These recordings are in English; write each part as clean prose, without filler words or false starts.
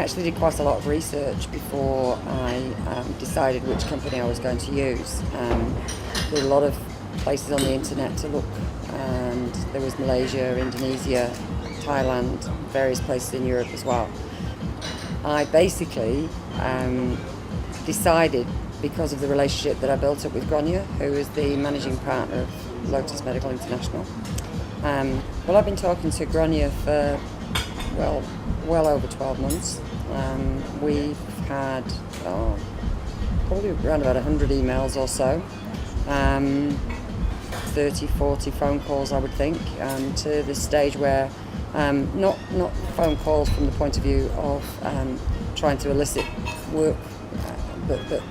actually did quite a lot of research before I decided which company I was going to use. There were a lot of places on the internet to look, and there was Malaysia, Indonesia, Thailand, various places in Europe as well. I basically decided, because of the relationship that I built up with Grania, who is the managing partner of Lotus Medical International. Well, I've been talking to Grania for, well over 12 months. We've had probably around about 100 emails or so, 30, 40 phone calls, I would think, to this stage where not phone calls from the point of view of trying to elicit work, but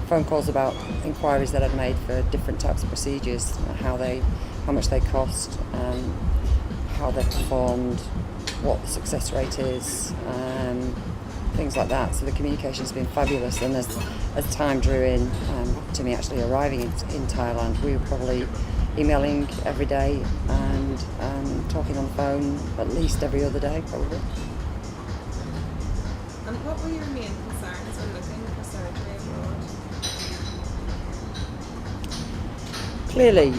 phone calls about inquiries that I'd made for different types of procedures, how much they cost, how they're performed, what the success rate is, things like that. So the communication's been fabulous, and as time drew in to me actually arriving in Thailand, we were probably emailing every day and talking on the phone at least every other day probably. And what were your main concerns when looking for surgery abroad? Clearly,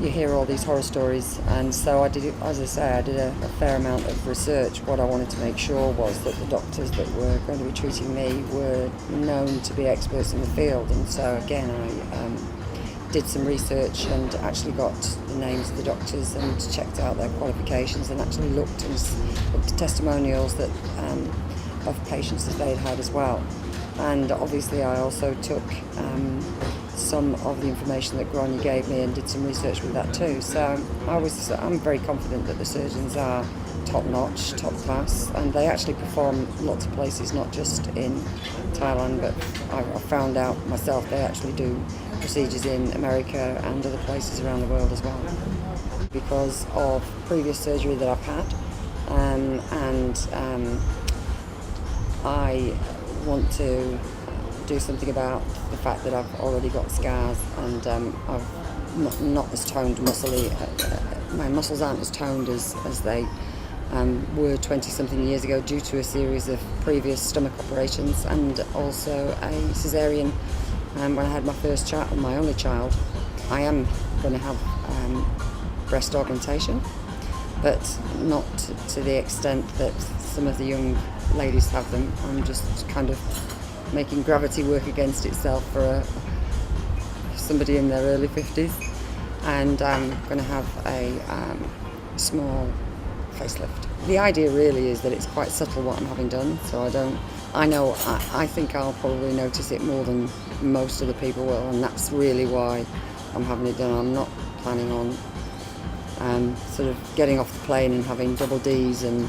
you hear all these horror stories, and so I did a fair amount of research. What I wanted to make sure was that the doctors that were going to be treating me were known to be experts in the field, and so again I did some research and actually got the names of the doctors and checked out their qualifications, and actually looked at testimonials that of patients that they'd had as well. And obviously I also took some of the information that Grania gave me and did some research with that too. So I'm very confident that the surgeons are top notch, top class, and they actually perform lots of places, not just in Thailand, but I found out myself they actually do procedures in America and other places around the world as well. Because of previous surgery that I've had, I want to do something about the fact that I've already got scars, and I've not as toned muscly. My muscles aren't as toned as they were 20-something years ago due to a series of previous stomach operations and also a cesarean when I had my first child, my only child. I am going to have breast augmentation, but not to the extent that some of the young ladies have them. I'm just kind of making gravity work against itself for somebody in their early 50s, and I'm going to have a small facelift. The idea really is that it's quite subtle what I'm having done, so I think I'll probably notice it more than most other people will, and that's really why I'm having it done. I'm not planning on sort of getting off the plane and having double D's and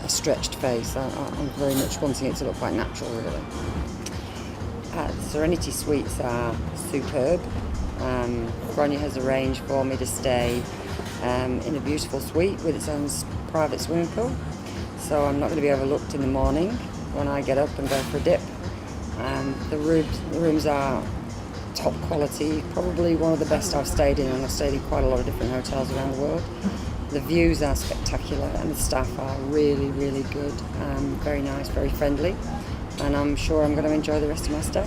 a stretched face. I'm very much wanting it to look quite natural, really. The Serenity Suites are superb. Grania has arranged for me to stay in a beautiful suite with its own private swimming pool, so I'm not going to be overlooked in the morning when I get up and go for a dip. The rooms are top quality, probably one of the best I've stayed in, and I've stayed in quite a lot of different hotels around the world. The views are spectacular, and the staff are really, really good, very nice, very friendly, and I'm sure I'm going to enjoy the rest of my stay.